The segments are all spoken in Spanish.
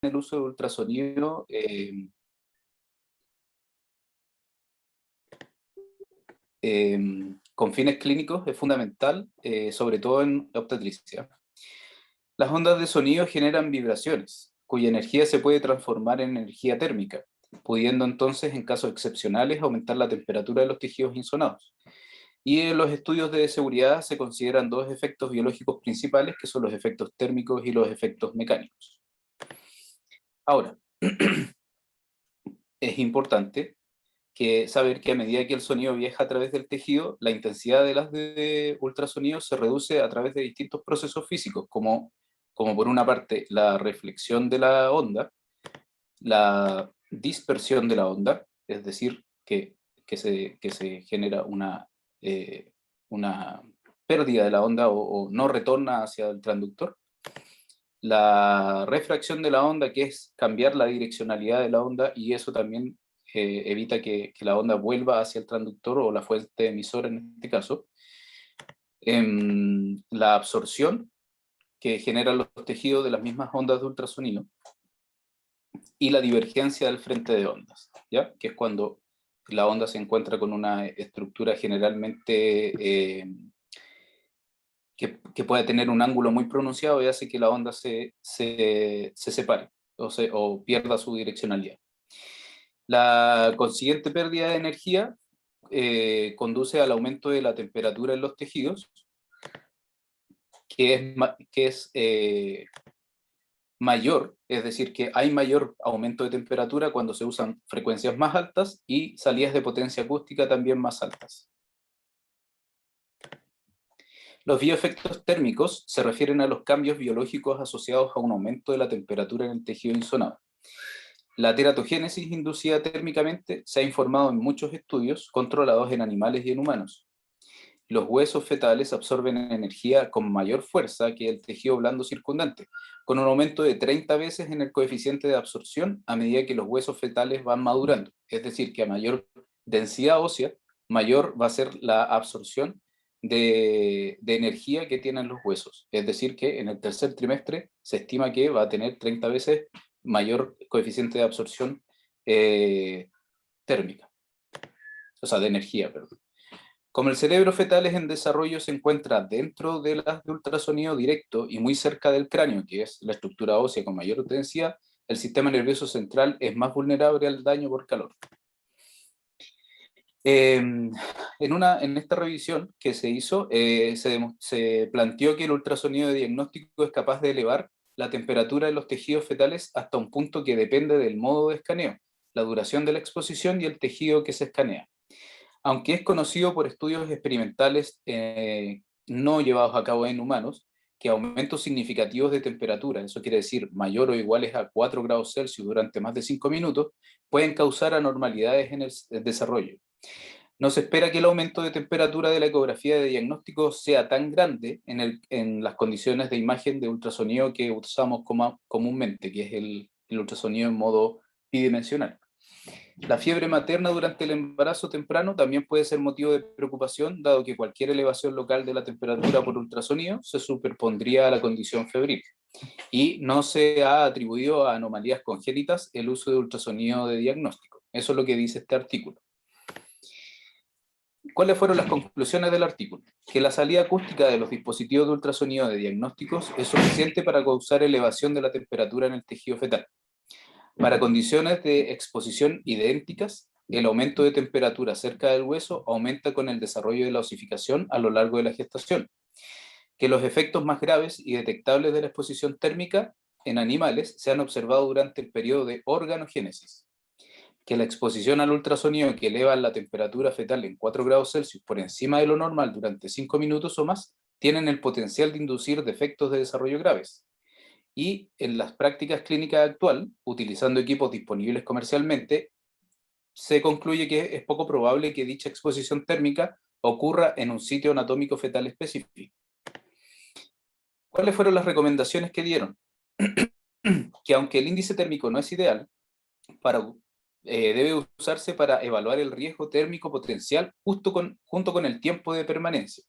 el uso de ultrasonido con fines clínicos es fundamental, sobre todo en la obstetricia. Las ondas de sonido generan vibraciones, cuya energía se puede transformar en energía térmica, pudiendo entonces, en casos excepcionales, aumentar la temperatura de los tejidos insonados. Y en los estudios de seguridad se consideran dos efectos biológicos principales, que son los efectos térmicos y los efectos mecánicos. Ahora, es importante saber que a medida que el sonido viaja a través del tejido, la intensidad de las de ultrasonido se reduce a través de distintos procesos físicos, como por una parte la reflexión de la onda, la dispersión de la onda, es decir, que se genera una pérdida de la onda o no retorna hacia el transductor, la refracción de la onda, que es cambiar la direccionalidad de la onda, y eso también evita que la onda vuelva hacia el transductor o la fuente emisora en este caso. La absorción que generan los tejidos de las mismas ondas de ultrasonido, y la divergencia del frente de ondas, ¿ya? Que es cuando la onda se encuentra con una estructura generalmente que puede tener un ángulo muy pronunciado y hace que la onda se separe o pierda su direccionalidad. La consiguiente pérdida de energía conduce al aumento de la temperatura en los tejidos, que es mayor, es decir, que hay mayor aumento de temperatura cuando se usan frecuencias más altas y salidas de potencia acústica también más altas. Los bioefectos térmicos se refieren a los cambios biológicos asociados a un aumento de la temperatura en el tejido insonado. La teratogénesis inducida térmicamente se ha informado en muchos estudios controlados en animales y en humanos. Los huesos fetales absorben energía con mayor fuerza que el tejido blando circundante, con un aumento de 30 veces en el coeficiente de absorción a medida que los huesos fetales van madurando. Es decir, que a mayor densidad ósea, mayor va a ser la absorción de energía que tienen los huesos. Es decir, que en el tercer trimestre se estima que va a tener 30 veces mayor coeficiente de absorción térmica, o sea, de energía, perdón. Como el cerebro fetal es en desarrollo, se encuentra dentro de las de ultrasonido directo y muy cerca del cráneo, que es la estructura ósea con mayor densidad, el sistema nervioso central es más vulnerable al daño por calor. En esta revisión que se hizo, se planteó que el ultrasonido de diagnóstico es capaz de elevar la temperatura de los tejidos fetales hasta un punto que depende del modo de escaneo, la duración de la exposición y el tejido que se escanea. Aunque es conocido por estudios experimentales no llevados a cabo en humanos, que aumentos significativos de temperatura, eso quiere decir mayor o iguales a 4 grados Celsius durante más de 5 minutos, pueden causar anormalidades en el desarrollo. No se espera que el aumento de temperatura de la ecografía de diagnóstico sea tan grande en las condiciones de imagen de ultrasonido que usamos comúnmente, que es el ultrasonido en modo bidimensional. La fiebre materna durante el embarazo temprano también puede ser motivo de preocupación, dado que cualquier elevación local de la temperatura por ultrasonido se superpondría a la condición febril. Y no se ha atribuido a anomalías congénitas el uso de ultrasonido de diagnóstico. Eso es lo que dice este artículo. ¿Cuáles fueron las conclusiones del artículo? Que la salida acústica de los dispositivos de ultrasonido de diagnósticos es suficiente para causar elevación de la temperatura en el tejido fetal. Para condiciones de exposición idénticas, el aumento de temperatura cerca del hueso aumenta con el desarrollo de la osificación a lo largo de la gestación. Que los efectos más graves y detectables de la exposición térmica en animales se han observado durante el periodo de organogénesis. Que la exposición al ultrasonido que eleva la temperatura fetal en 4 grados Celsius por encima de lo normal durante 5 minutos o más tienen el potencial de inducir defectos de desarrollo graves. Y en las prácticas clínicas actual, utilizando equipos disponibles comercialmente, se concluye que es poco probable que dicha exposición térmica ocurra en un sitio anatómico fetal específico. ¿Cuáles fueron las recomendaciones que dieron? Que aunque el índice térmico no es ideal, debe usarse para evaluar el riesgo térmico potencial junto con el tiempo de permanencia.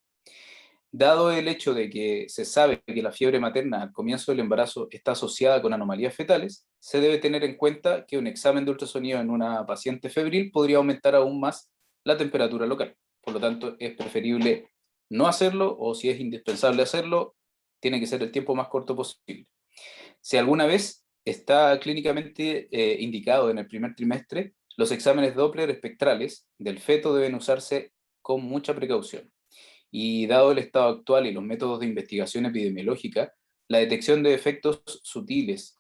Dado el hecho de que se sabe que la fiebre materna al comienzo del embarazo está asociada con anomalías fetales, se debe tener en cuenta que un examen de ultrasonido en una paciente febril podría aumentar aún más la temperatura local. Por lo tanto, es preferible no hacerlo, o si es indispensable hacerlo, tiene que ser el tiempo más corto posible. Si alguna vez está clínicamente indicado en el primer trimestre, los exámenes Doppler espectrales del feto deben usarse con mucha precaución. Y dado el estado actual y los métodos de investigación epidemiológica, la detección de efectos sutiles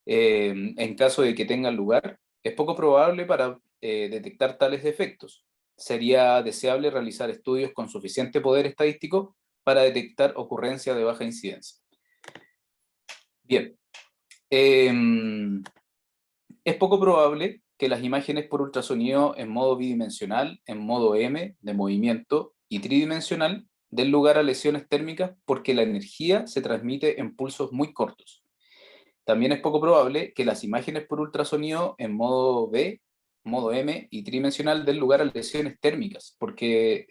en caso de que tengan lugar es poco probable para detectar tales efectos. Sería deseable realizar estudios con suficiente poder estadístico para detectar ocurrencia de baja incidencia. Bien, eh, es poco probable que las imágenes por ultrasonido en modo bidimensional, en modo M de movimiento y tridimensional den lugar a lesiones térmicas porque la energía se transmite en pulsos muy cortos. También es poco probable que las imágenes por ultrasonido en modo B, modo M y tridimensional den lugar a lesiones térmicas porque,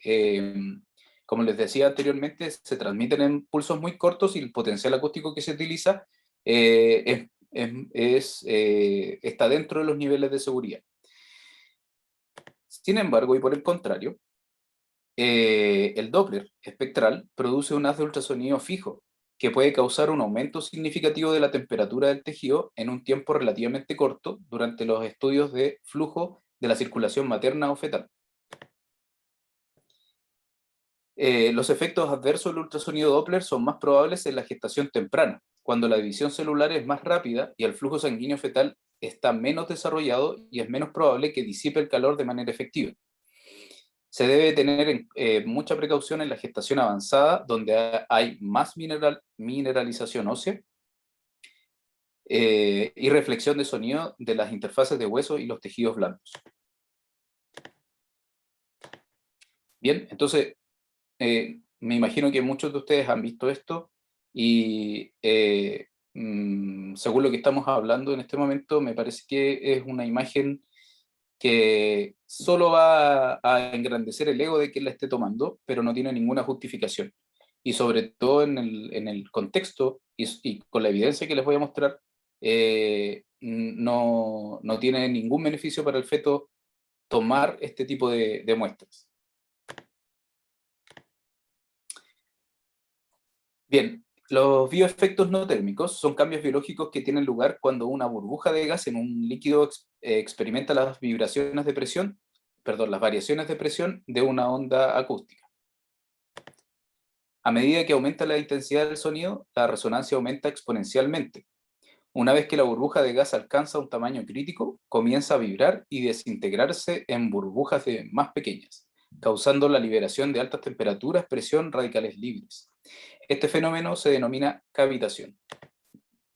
como les decía anteriormente, se transmiten en pulsos muy cortos y el potencial acústico que se utiliza está dentro de los niveles de seguridad. Sin embargo, y por el contrario, el Doppler espectral produce un haz de ultrasonido fijo que puede causar un aumento significativo de la temperatura del tejido en un tiempo relativamente corto durante los estudios de flujo de la circulación materna o fetal. Los efectos adversos del ultrasonido Doppler son más probables en la gestación temprana, cuando la división celular es más rápida y el flujo sanguíneo fetal está menos desarrollado y es menos probable que disipe el calor de manera efectiva. Se debe tener mucha precaución en la gestación avanzada, donde hay más mineralización ósea y reflexión de sonido de las interfaces de hueso y los tejidos blandos. Bien, entonces, me imagino que muchos de ustedes han visto esto y según lo que estamos hablando en este momento, me parece que es una imagen que solo va a engrandecer el ego de quien la esté tomando, pero no tiene ninguna justificación. Y sobre todo en el contexto y con la evidencia que les voy a mostrar, no tiene ningún beneficio para el feto tomar este tipo de muestras. Bien, los bioefectos no térmicos son cambios biológicos que tienen lugar cuando una burbuja de gas en un líquido experimenta las vibraciones de presión, perdón, las variaciones de presión de una onda acústica. A medida que aumenta la intensidad del sonido, la resonancia aumenta exponencialmente. Una vez que la burbuja de gas alcanza un tamaño crítico, comienza a vibrar y desintegrarse en burbujas más pequeñas, causando la liberación de altas temperaturas, presión, radicales libres. Este fenómeno se denomina cavitación.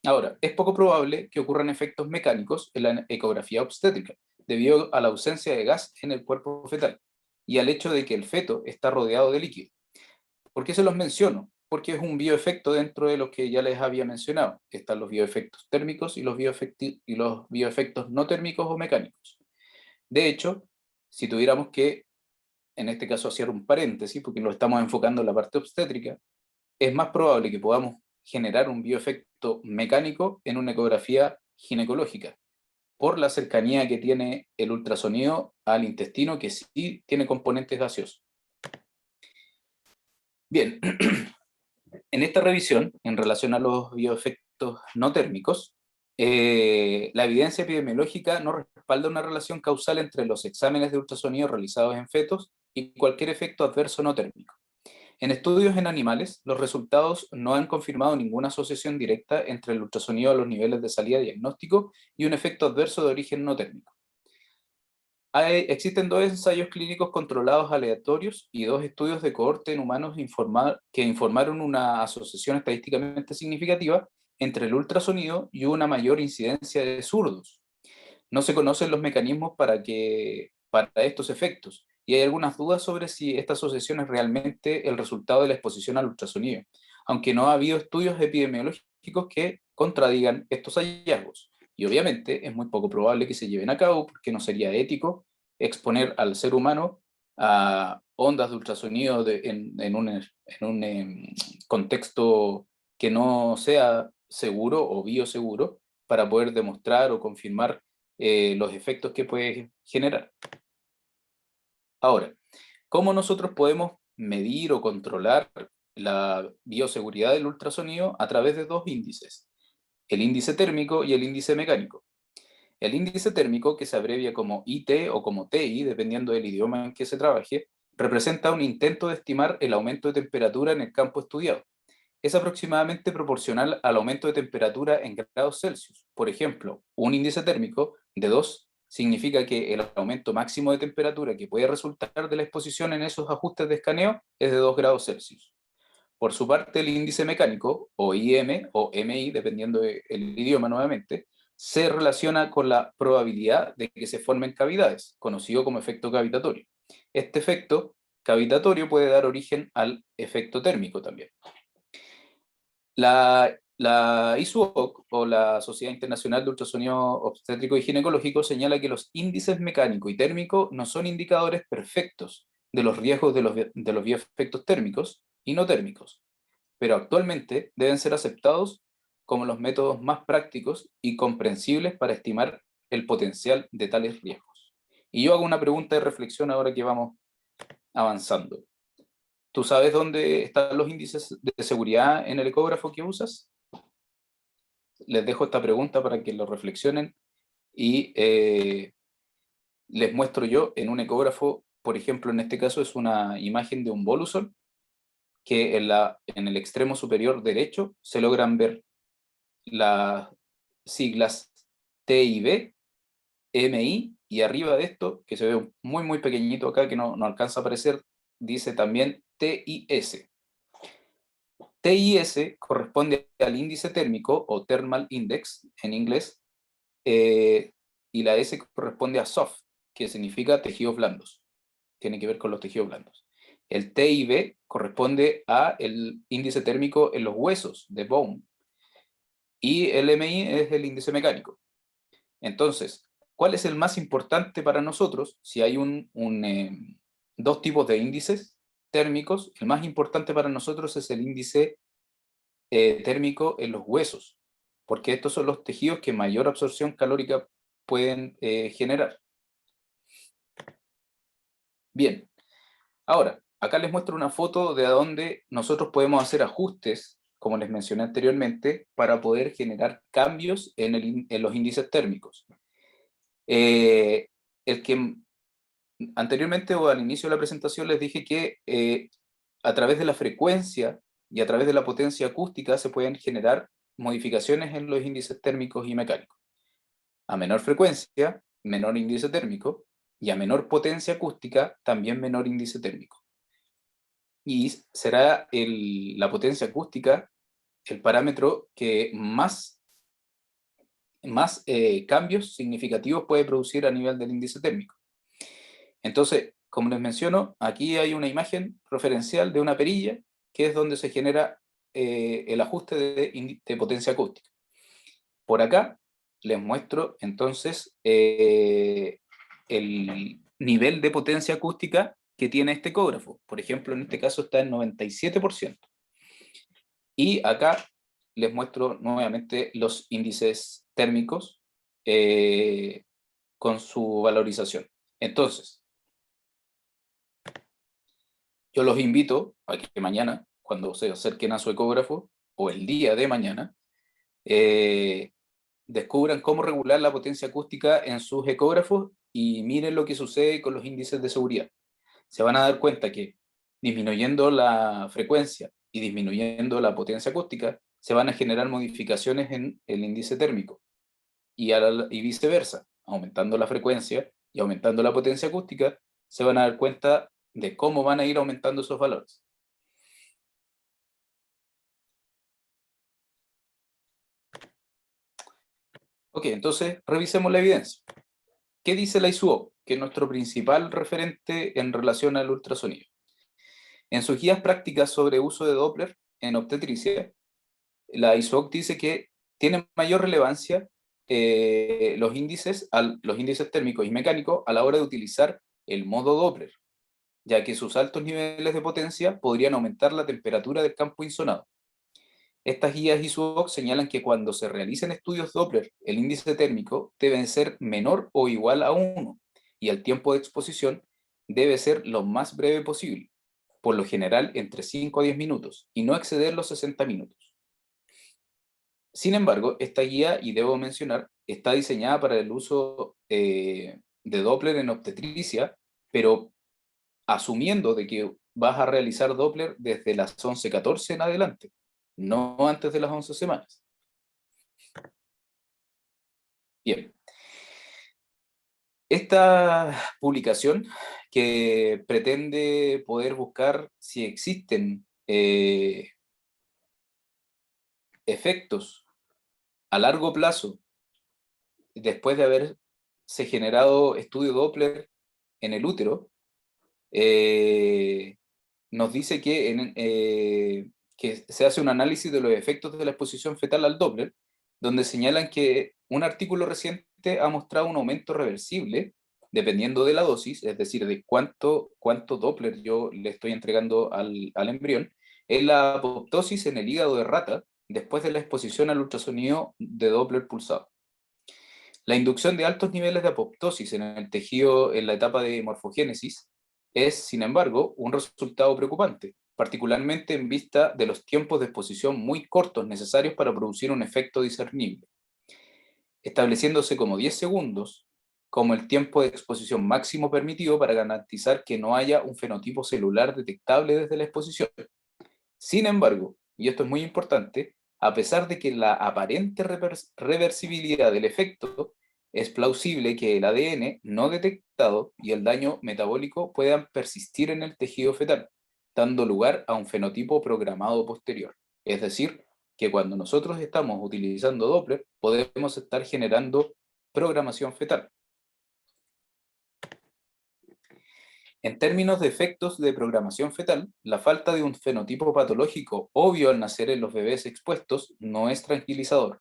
Ahora, es poco probable que ocurran efectos mecánicos en la ecografía obstétrica, debido a la ausencia de gas en el cuerpo fetal y al hecho de que el feto está rodeado de líquido. ¿Por qué se los menciono? Porque es un bioefecto dentro de lo que ya les había mencionado. Están los bioefectos térmicos y los bioefectos no térmicos o mecánicos. De hecho, si tuviéramos que, en este caso, hacer un paréntesis, porque lo estamos enfocando en la parte obstétrica, es más probable que podamos generar un bioefecto mecánico en una ecografía ginecológica, por la cercanía que tiene el ultrasonido al intestino, que sí tiene componentes gaseosos. Bien, en esta revisión, en relación a los bioefectos no térmicos, la evidencia epidemiológica no respalda una relación causal entre los exámenes de ultrasonido realizados en fetos y cualquier efecto adverso no térmico. En estudios en animales, los resultados no han confirmado ninguna asociación directa entre el ultrasonido a los niveles de salida diagnóstico y un efecto adverso de origen no térmico. Existen dos ensayos clínicos controlados aleatorios y dos estudios de cohorte en humanos que informaron una asociación estadísticamente significativa entre el ultrasonido y una mayor incidencia de zurdos. No se conocen los mecanismos para estos efectos, y hay algunas dudas sobre si esta asociación es realmente el resultado de la exposición al ultrasonido, aunque no ha habido estudios epidemiológicos que contradigan estos hallazgos. Y obviamente es muy poco probable que se lleven a cabo porque no sería ético exponer al ser humano a ondas de ultrasonido en un contexto que no sea seguro o bioseguro para poder demostrar o confirmar los efectos que puede generar. Ahora, ¿cómo nosotros podemos medir o controlar la bioseguridad del ultrasonido? A través de dos índices, el índice térmico y el índice mecánico. El índice térmico, que se abrevia como IT o como TI, dependiendo del idioma en que se trabaje, representa un intento de estimar el aumento de temperatura en el campo estudiado. Es aproximadamente proporcional al aumento de temperatura en grados Celsius. Por ejemplo, un índice térmico de 2 significa que el aumento máximo de temperatura que puede resultar de la exposición en esos ajustes de escaneo es de 2 grados Celsius. Por su parte, el índice mecánico, o IM o MI, dependiendo del idioma nuevamente, se relaciona con la probabilidad de que se formen cavidades, conocido como efecto cavitatorio. Este efecto cavitatorio puede dar origen al efecto térmico también. La ISUOC, o la Sociedad Internacional de Ultrasonido Obstétrico y Ginecológico, señala que los índices mecánico y térmico no son indicadores perfectos de los riesgos de los bioefectos térmicos y no térmicos, pero actualmente deben ser aceptados como los métodos más prácticos y comprensibles para estimar el potencial de tales riesgos. Y yo hago una pregunta de reflexión ahora que vamos avanzando. ¿Tú sabes dónde están los índices de seguridad en el ecógrafo que usas? Les dejo esta pregunta para que lo reflexionen y les muestro yo en un ecógrafo. Por ejemplo, en este caso es una imagen de un bolusol que en el extremo superior derecho se logran ver las siglas TIB, MI, y arriba de esto, que se ve muy muy pequeñito acá, que no alcanza a aparecer, dice también TIS. TIS corresponde al índice térmico o thermal index en inglés, y la S corresponde a soft, que significa tejidos blandos. Tiene que ver con los tejidos blandos. El TIB corresponde a el índice térmico en los huesos, de bone, y el MI es el índice mecánico. Entonces, ¿cuál es el más importante para nosotros? Si hay dos tipos de índices térmicos, el más importante para nosotros es el índice térmico en los huesos, porque estos son los tejidos que mayor absorción calórica pueden generar. Bien, ahora, acá les muestro una foto de donde nosotros podemos hacer ajustes, como les mencioné anteriormente, para poder generar cambios en los índices térmicos. El que anteriormente o al inicio de la presentación les dije que a través de la frecuencia y a través de la potencia acústica se pueden generar modificaciones en los índices térmicos y mecánicos. A menor frecuencia, menor índice térmico, y a menor potencia acústica, también menor índice térmico. Y será la potencia acústica el parámetro que más cambios significativos puede producir a nivel del índice térmico. Entonces, como les menciono, aquí hay una imagen referencial de una perilla, que es donde se genera el ajuste de potencia acústica. Por acá les muestro entonces el nivel de potencia acústica que tiene este ecógrafo. Por ejemplo, en este caso está en 97%. Y acá les muestro nuevamente los índices térmicos con su valorización. Entonces, yo los invito a que mañana, cuando se acerquen a su ecógrafo, o el día de mañana, descubran cómo regular la potencia acústica en sus ecógrafos y miren lo que sucede con los índices de seguridad. Se van a dar cuenta que disminuyendo la frecuencia y disminuyendo la potencia acústica, se van a generar modificaciones en el índice térmico y viceversa, aumentando la frecuencia y aumentando la potencia acústica, se van a dar cuenta de cómo van a ir aumentando esos valores. Ok, entonces revisemos la evidencia. ¿Qué dice la ISUO, que es nuestro principal referente en relación al ultrasonido? En sus guías prácticas sobre uso de Doppler en obstetricia, la ISUOC dice que tienen mayor relevancia los índices térmicos y mecánicos a la hora de utilizar el modo Doppler. ya que sus altos niveles de potencia podrían aumentar la temperatura del campo insonado. Estas guías ISUOC señalan que cuando se realicen estudios Doppler, el índice térmico debe ser menor o igual a 1, y el tiempo de exposición debe ser lo más breve posible, por lo general entre 5 a 10 minutos, y no exceder los 60 minutos. Sin embargo, esta guía, y debo mencionar, está diseñada para el uso de Doppler en obstetricia, pero asumiendo de que vas a realizar Doppler desde las 11:14 en adelante, no antes de las 11 semanas. Bien, esta publicación que pretende poder buscar si existen efectos a largo plazo después de haberse generado estudio Doppler en el útero, nos dice que se hace un análisis de los efectos de la exposición fetal al Doppler, donde señalan que un artículo reciente ha mostrado un aumento reversible dependiendo de la dosis, es decir, de cuánto Doppler yo le estoy entregando al embrión, en la apoptosis en el hígado de rata después de la exposición al ultrasonido de Doppler pulsado. La inducción de altos niveles de apoptosis en el tejido en la etapa de morfogénesis es, sin embargo, un resultado preocupante, particularmente en vista de los tiempos de exposición muy cortos necesarios para producir un efecto discernible, estableciéndose como 10 segundos como el tiempo de exposición máximo permitido para garantizar que no haya un fenotipo celular detectable desde la exposición. Sin embargo, y esto es muy importante, a pesar de que la aparente reversibilidad del efecto, es plausible que el ADN no detectado y el daño metabólico puedan persistir en el tejido fetal, dando lugar a un fenotipo programado posterior. Es decir, que cuando nosotros estamos utilizando Doppler, podemos estar generando programación fetal. En términos de efectos de programación fetal, la falta de un fenotipo patológico obvio al nacer en los bebés expuestos no es tranquilizador.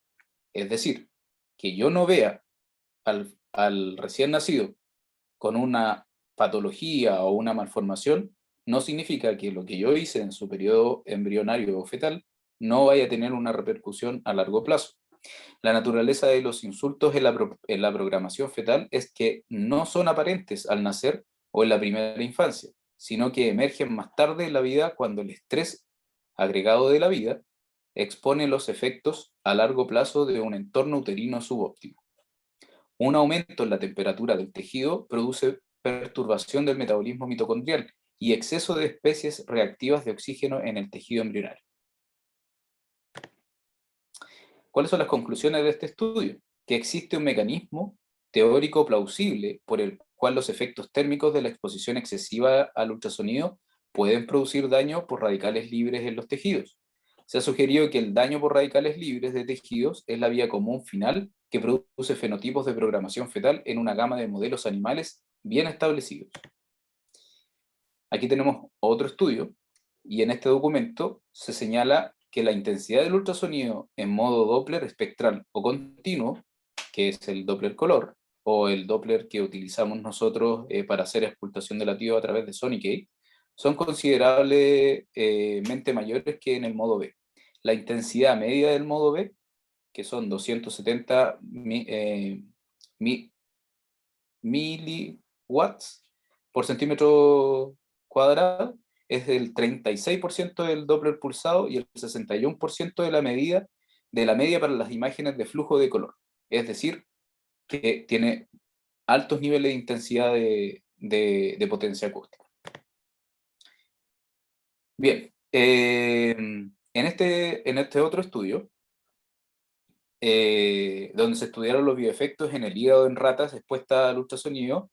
Es decir, que yo no vea al recién nacido con una patología o una malformación, no significa que lo que yo hice en su periodo embrionario o fetal no vaya a tener una repercusión a largo plazo. La naturaleza de los insultos en la programación fetal es que no son aparentes al nacer o en la primera infancia, sino que emergen más tarde en la vida cuando el estrés agregado de la vida expone los efectos a largo plazo de un entorno uterino subóptimo. Un aumento en la temperatura del tejido produce perturbación del metabolismo mitocondrial y exceso de especies reactivas de oxígeno en el tejido embrionario. ¿Cuáles son las conclusiones de este estudio? Que existe un mecanismo teórico plausible por el cual los efectos térmicos de la exposición excesiva al ultrasonido pueden producir daño por radicales libres en los tejidos. Se ha sugerido que el daño por radicales libres de tejidos es la vía común final que produce fenotipos de programación fetal en una gama de modelos animales bien establecidos. Aquí tenemos otro estudio, y en este documento se señala que la intensidad del ultrasonido en modo Doppler espectral o continuo, que es el Doppler color, o el Doppler que utilizamos nosotros para hacer auscultación de latido a través de Sonicate, son considerablemente mayores que en el modo B. La intensidad media del modo B, que son 270 miliwatts por centímetro cuadrado, es del 36% del Doppler pulsado y el 61% de la media para las imágenes de flujo de color. Es decir, que tiene altos niveles de intensidad de potencia acústica. Bien, en este otro estudio, donde se estudiaron los bioefectos en el hígado en ratas expuestas al ultrasonido,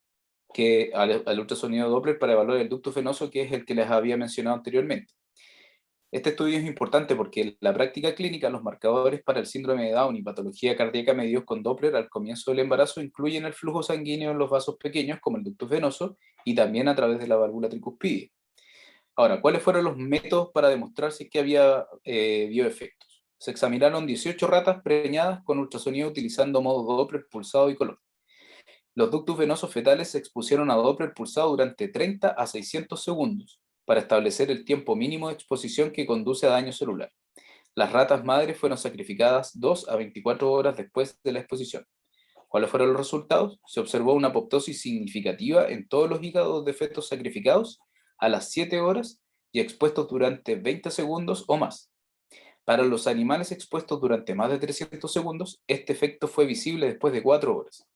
al ultrasonido Doppler para evaluar el ducto venoso, que es el que les había mencionado anteriormente. Este estudio es importante porque en la práctica clínica los marcadores para el síndrome de Down y patología cardíaca medidos con Doppler al comienzo del embarazo incluyen el flujo sanguíneo en los vasos pequeños, como el ducto venoso, y también a través de la válvula tricuspide. Ahora, ¿cuáles fueron los métodos para demostrar si es que había bioefectos? Se examinaron 18 ratas preñadas con ultrasonido utilizando modo Doppler, pulsado y color. Los ductos venosos fetales se expusieron a Doppler pulsado durante 30 a 600 segundos para establecer el tiempo mínimo de exposición que conduce a daño celular. Las ratas madres fueron sacrificadas 2 a 24 horas después de la exposición. ¿Cuáles fueron los resultados? Se observó una apoptosis significativa en todos los hígados de fetos sacrificados a las 7 horas y expuestos durante 20 segundos o más. Para los animales expuestos durante más de 300 segundos, este efecto fue visible después de 4 horas.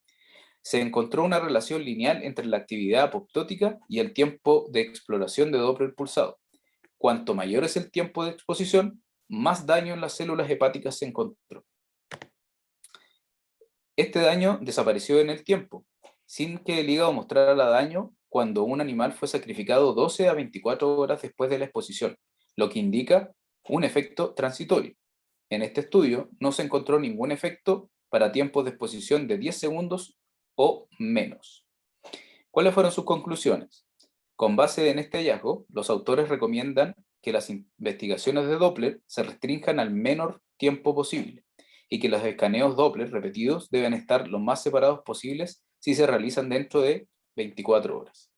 Se encontró una relación lineal entre la actividad apoptótica y el tiempo de exploración de Doppler pulsado. Cuanto mayor es el tiempo de exposición, más daño en las células hepáticas se encontró. Este daño desapareció en el tiempo, sin que el hígado mostrara daño cuando un animal fue sacrificado 12 a 24 horas después de la exposición, lo que indica un efecto transitorio. En este estudio no se encontró ningún efecto para tiempos de exposición de 10 segundos o menos. ¿Cuáles fueron sus conclusiones? Con base en este hallazgo, los autores recomiendan que las investigaciones de Doppler se restrinjan al menor tiempo posible y que los escaneos Doppler repetidos deben estar lo más separados posibles si se realizan dentro de 24 horas.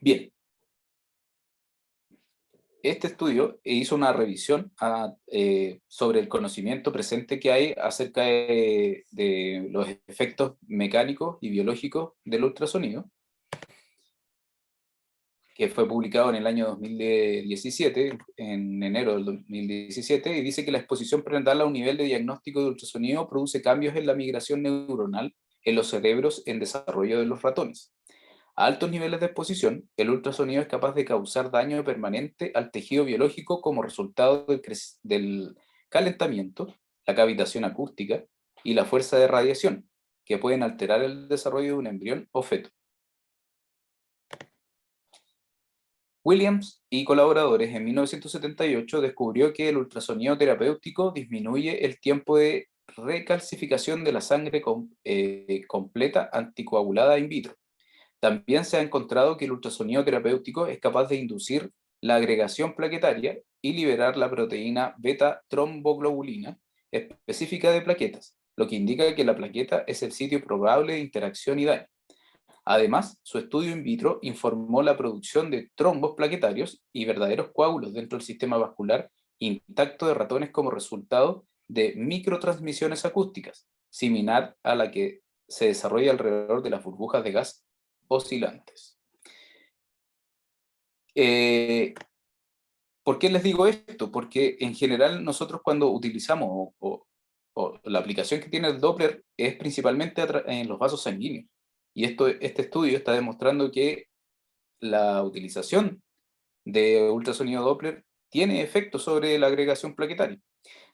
Bien, este estudio hizo una revisión sobre el conocimiento presente que hay acerca de los efectos mecánicos y biológicos del ultrasonido, que fue publicado en el año 2017, en enero del 2017, y dice que la exposición prenatal a un nivel de diagnóstico de ultrasonido produce cambios en la migración neuronal en los cerebros en desarrollo de los ratones. A altos niveles de exposición, el ultrasonido es capaz de causar daño permanente al tejido biológico como resultado del calentamiento, la cavitación acústica y la fuerza de radiación, que pueden alterar el desarrollo de un embrión o feto. Williams y colaboradores en 1978 descubrió que el ultrasonido terapéutico disminuye el tiempo de recalcificación de la sangre completa anticoagulada in vitro. También se ha encontrado que el ultrasonido terapéutico es capaz de inducir la agregación plaquetaria y liberar la proteína beta-tromboglobulina específica de plaquetas, lo que indica que la plaqueta es el sitio probable de interacción y daño. Además, su estudio in vitro informó la producción de trombos plaquetarios y verdaderos coágulos dentro del sistema vascular intacto de ratones como resultado de microtransmisiones acústicas, similar a la que se desarrolla alrededor de las burbujas de gas oscilantes. ¿Por qué les digo esto? Porque en general nosotros cuando utilizamos o la aplicación que tiene el Doppler es principalmente en los vasos sanguíneos. Y este estudio está demostrando que la utilización de ultrasonido Doppler tiene efectos sobre la agregación plaquetaria.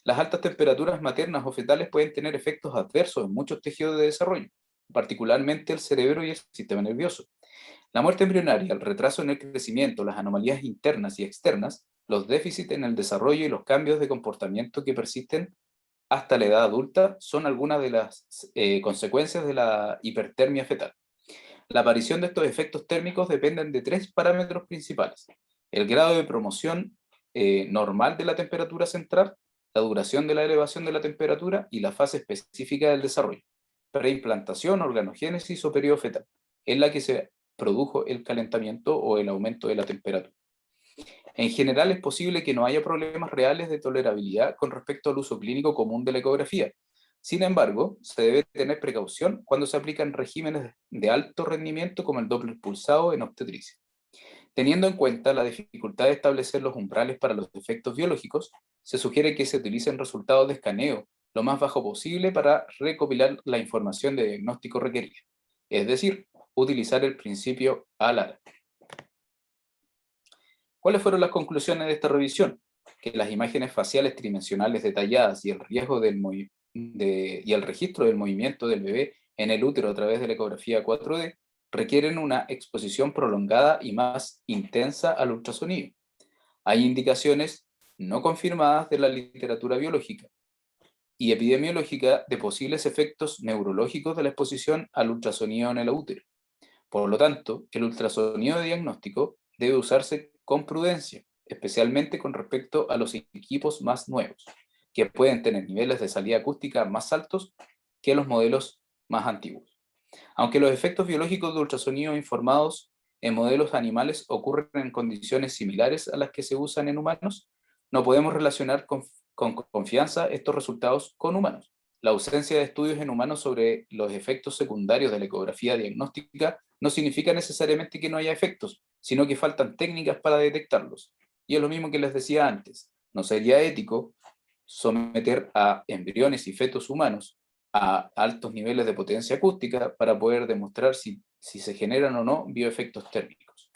Las altas temperaturas maternas o fetales pueden tener efectos adversos en muchos tejidos de desarrollo, particularmente el cerebro y el sistema nervioso. La muerte embrionaria, el retraso en el crecimiento, las anomalías internas y externas, los déficits en el desarrollo y los cambios de comportamiento que persisten hasta la edad adulta son algunas de las consecuencias de la hipertermia fetal. La aparición de estos efectos térmicos dependen de tres parámetros principales: el grado de promoción normal de la temperatura central, la duración de la elevación de la temperatura y la fase específica del desarrollo, preimplantación, organogénesis o periodo fetal, en la que se produjo el calentamiento o el aumento de la temperatura. En general es posible que no haya problemas reales de tolerabilidad con respecto al uso clínico común de la ecografía. Sin embargo, se debe tener precaución cuando se aplican regímenes de alto rendimiento como el Doppler pulsado en obstetricia. Teniendo en cuenta la dificultad de establecer los umbrales para los efectos biológicos, se sugiere que se utilicen resultados de escaneo lo más bajo posible para recopilar la información de diagnóstico requerida, es decir, utilizar el principio ALAR. ¿Cuáles fueron las conclusiones de esta revisión? Que las imágenes faciales tridimensionales detalladas y el el registro del movimiento del bebé en el útero a través de la ecografía 4D requieren una exposición prolongada y más intensa al ultrasonido. Hay indicaciones no confirmadas de la literatura biológica y epidemiológica de posibles efectos neurológicos de la exposición al ultrasonido en el útero. Por lo tanto, el ultrasonido de diagnóstico debe usarse con prudencia, especialmente con respecto a los equipos más nuevos. que pueden tener niveles de salida acústica más altos que los modelos más antiguos. Aunque los efectos biológicos de ultrasonido informados en modelos animales ocurren en condiciones similares a las que se usan en humanos, no podemos relacionar con confianza estos resultados con humanos. La ausencia de estudios en humanos sobre los efectos secundarios de la ecografía diagnóstica no significa necesariamente que no haya efectos, sino que faltan técnicas para detectarlos. Y es lo mismo que les decía antes, no sería ético someter a embriones y fetos humanos a altos niveles de potencia acústica para poder demostrar si se generan o no bioefectos térmicos.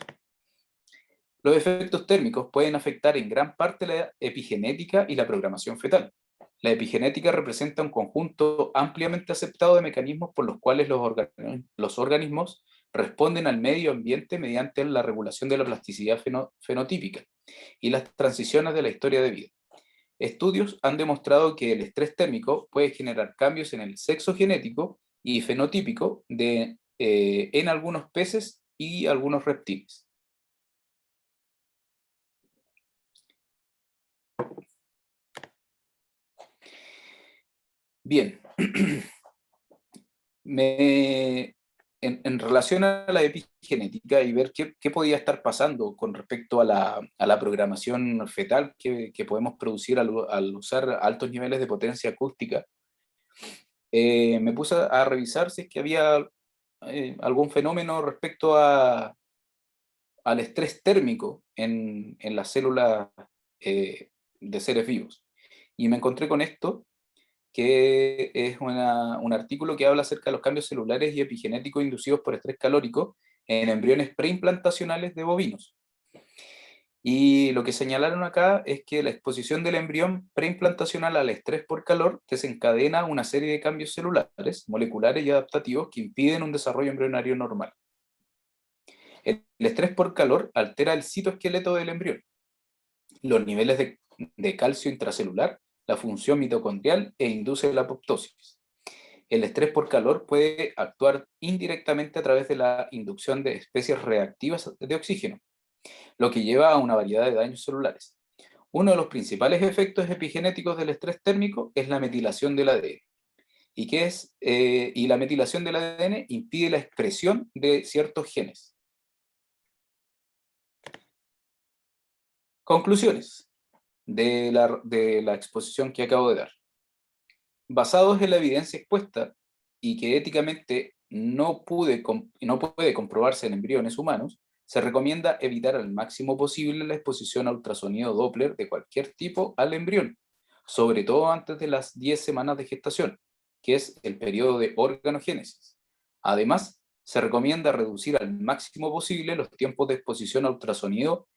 Los efectos térmicos pueden afectar en gran parte la epigenética y la programación fetal. La epigenética representa un conjunto ampliamente aceptado de mecanismos por los cuales los organismos responden al medio ambiente mediante la regulación de la plasticidad fenotípica y las transiciones de la historia de vida. Estudios han demostrado que el estrés térmico puede generar cambios en el sexo genético y fenotípico en algunos peces y algunos reptiles. Bien, en relación a la epigenética y ver qué podía estar pasando con respecto a la programación fetal que podemos producir al usar altos niveles de potencia acústica, me puse a revisar si es que había algún fenómeno respecto al estrés térmico en las células de seres vivos. Y me encontré con esto, que es un artículo que habla acerca de los cambios celulares y epigenéticos inducidos por estrés calórico en embriones preimplantacionales de bovinos. Y lo que señalaron acá es que la exposición del embrión preimplantacional al estrés por calor desencadena una serie de cambios celulares, moleculares y adaptativos que impiden un desarrollo embrionario normal. El estrés por calor altera el citoesqueleto del embrión, los niveles de calcio intracelular, la función mitocondrial e induce la apoptosis. El estrés por calor puede actuar indirectamente a través de la inducción de especies reactivas de oxígeno, lo que lleva a una variedad de daños celulares. Uno de los principales efectos epigenéticos del estrés térmico es la metilación del ADN. Y la metilación del ADN impide la expresión de ciertos genes. Conclusiones de la exposición que acabo de dar. Basados en la evidencia expuesta y que éticamente no puede comprobarse en embriones humanos, se recomienda evitar al máximo posible la exposición a ultrasonido Doppler de cualquier tipo al embrión, sobre todo antes de las 10 semanas de gestación, que es el periodo de organogénesis. Además, se recomienda reducir al máximo posible los tiempos de exposición a ultrasonido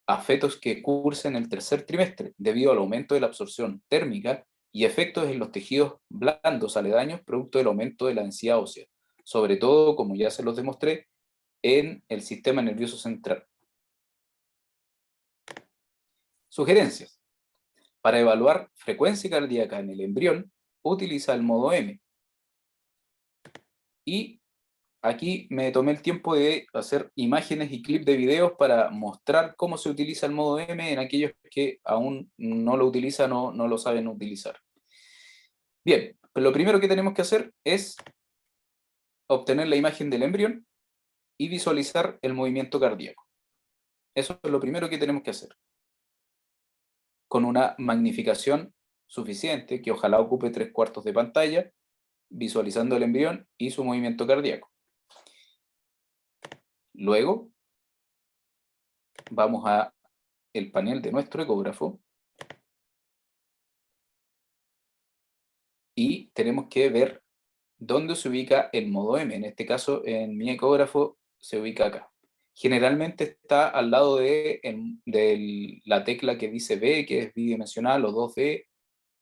a fetos que cursen el tercer trimestre, debido al aumento de la absorción térmica y efectos en los tejidos blandos aledaños producto del aumento de la densidad ósea, sobre todo, como ya se los demostré, en el sistema nervioso central. Sugerencias. Para evaluar frecuencia cardíaca en el embrión, utiliza el modo M. Y aquí me tomé el tiempo de hacer imágenes y clips de videos para mostrar cómo se utiliza el modo M en aquellos que aún no lo utilizan o no lo saben utilizar. Bien, lo primero que tenemos que hacer es obtener la imagen del embrión y visualizar el movimiento cardíaco. Eso es lo primero que tenemos que hacer. Con una magnificación suficiente, que ojalá ocupe 3/4 de pantalla, visualizando el embrión y su movimiento cardíaco. Luego, vamos a el panel de nuestro ecógrafo y tenemos que ver dónde se ubica el modo M. En este caso, en mi ecógrafo se ubica acá. Generalmente está al lado de la tecla que dice B, que es bidimensional, o 2D.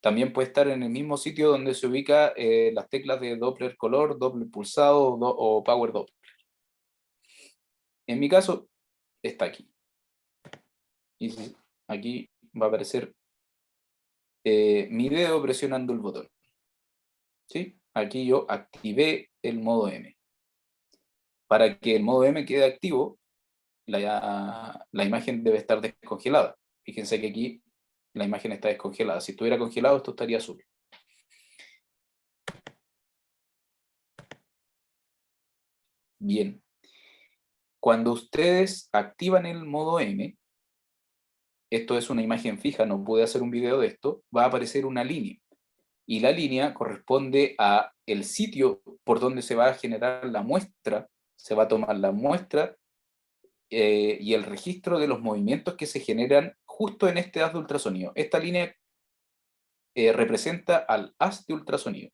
También puede estar en el mismo sitio donde se ubica las teclas de Doppler color, Doppler pulsado o Power Doppler. En mi caso, está aquí. Y aquí va a aparecer mi dedo presionando el botón. ¿Sí? Aquí yo activé el modo M. Para que el modo M quede activo, la imagen debe estar descongelada. Fíjense que aquí la imagen está descongelada. Si estuviera congelado, esto estaría azul. Bien. Cuando ustedes activan el modo M, esto es una imagen fija, no pude hacer un video de esto, va a aparecer una línea. Y la línea corresponde a el sitio por donde se va a generar la muestra, se va a tomar la muestra y el registro de los movimientos que se generan justo en este haz de ultrasonido. Esta línea representa al haz de ultrasonido.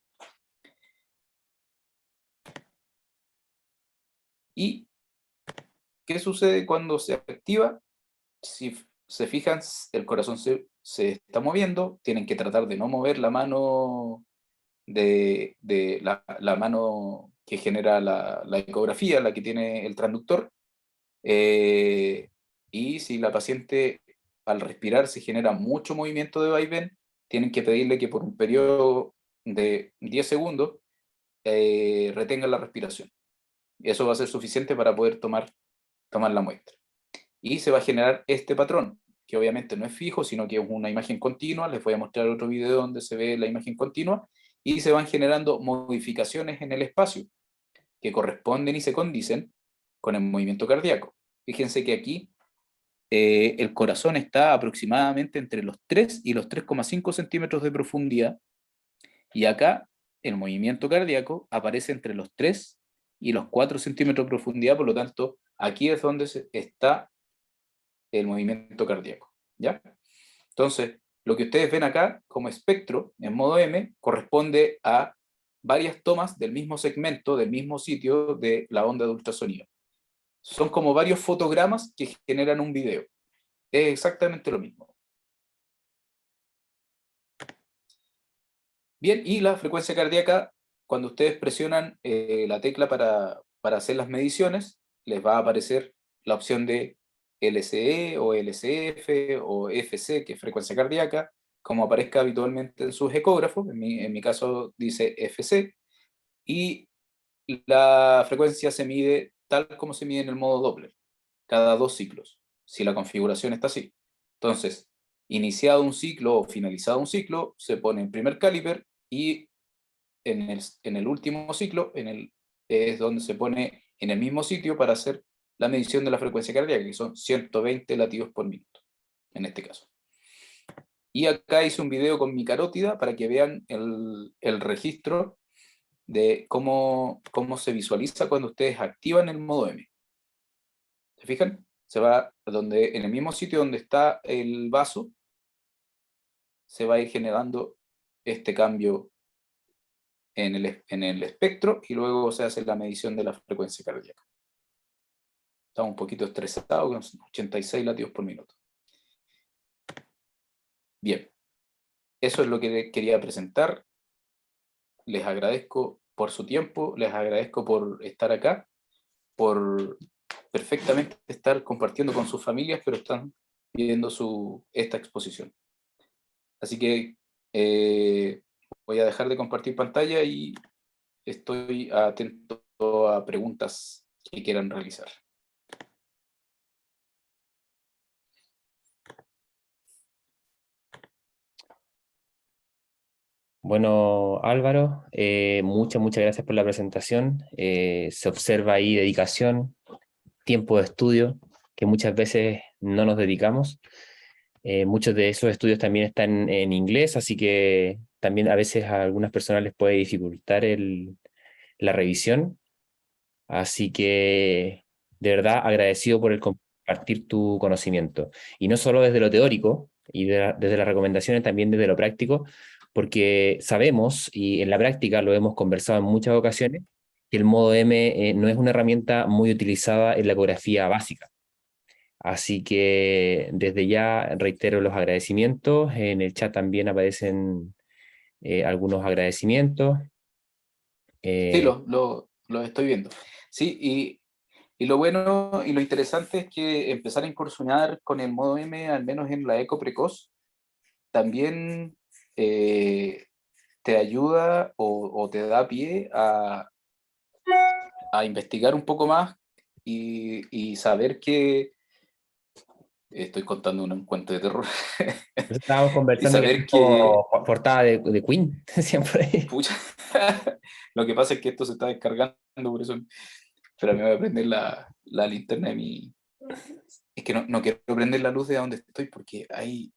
¿Y qué sucede cuando se activa? Si se fijan, el corazón se está moviendo, tienen que tratar de no mover la mano de la mano que genera la ecografía, la que tiene el transductor, y si la paciente al respirar se genera mucho movimiento de vaivén, tienen que pedirle que por un periodo de 10 segundos retenga la respiración. Y eso va a ser suficiente para poder tomar la muestra. Y se va a generar este patrón, que obviamente no es fijo, sino que es una imagen continua. Les voy a mostrar otro video donde se ve la imagen continua, y se van generando modificaciones en el espacio que corresponden y se condicen con el movimiento cardíaco. Fíjense que aquí el corazón está aproximadamente entre los 3 y los 3,5 centímetros de profundidad, y acá el movimiento cardíaco aparece entre los 3 y los 4 centímetros de profundidad, por lo tanto, aquí es donde está el movimiento cardíaco, ¿ya? Entonces, lo que ustedes ven acá como espectro en modo M corresponde a varias tomas del mismo segmento, del mismo sitio de la onda de ultrasonido. Son como varios fotogramas que generan un video. Es exactamente lo mismo. Bien, y la frecuencia cardíaca, cuando ustedes presionan la tecla para hacer las mediciones, les va a aparecer la opción de LCE o LCF o FC, que es frecuencia cardíaca, como aparezca habitualmente en sus ecógrafos. En mi caso dice FC, y la frecuencia se mide tal como se mide en el modo Doppler, cada 2 ciclos, si la configuración está así. Entonces, iniciado un ciclo o finalizado un ciclo, se pone en primer caliper, y en el último ciclo es donde se pone en el mismo sitio para hacer la medición de la frecuencia cardíaca, que son 120 latidos por minuto, en este caso. Y acá hice un video con mi carótida para que vean el registro de cómo se visualiza cuando ustedes activan el modo M. ¿Se fijan? Se va donde, en el mismo sitio donde está el vaso, se va a ir generando este cambio en el espectro, y luego se hace la medición de la frecuencia cardíaca. Estamos un poquito estresados, con 86 latidos por minuto. Bien, eso es lo que quería presentar. Les agradezco por su tiempo, les agradezco por estar acá, por perfectamente estar compartiendo con sus familias, pero están viendo esta exposición. Así que voy a dejar de compartir pantalla y estoy atento a preguntas que quieran realizar. Bueno, Álvaro, muchas gracias por la presentación. Se observa ahí dedicación, tiempo de estudio, que muchas veces no nos dedicamos. Muchos de esos estudios también están en inglés, así que también a veces a algunas personas les puede dificultar la revisión. Así que de verdad agradecido por el compartir tu conocimiento. Y no solo desde lo teórico y desde las recomendaciones, también desde lo práctico, porque sabemos, y en la práctica lo hemos conversado en muchas ocasiones, que el modo M no es una herramienta muy utilizada en la ecografía básica. Así que desde ya reitero los agradecimientos. En el chat también aparecen algunos agradecimientos. Sí, Eh, lo estoy viendo. Sí, y lo bueno y lo interesante es que empezar a incursionar con el modo M, al menos en la eco precoz, también te ayuda o te da pie a investigar un poco más y saber que estoy contando un cuento de terror. Pues estábamos Y conversando que es saber que, tipo portada de Queen, siempre. pucha, lo que pasa es que esto se está descargando, por eso, pero a mí me voy a prender la linterna de mi... Es que no quiero prender la luz de donde estoy porque hay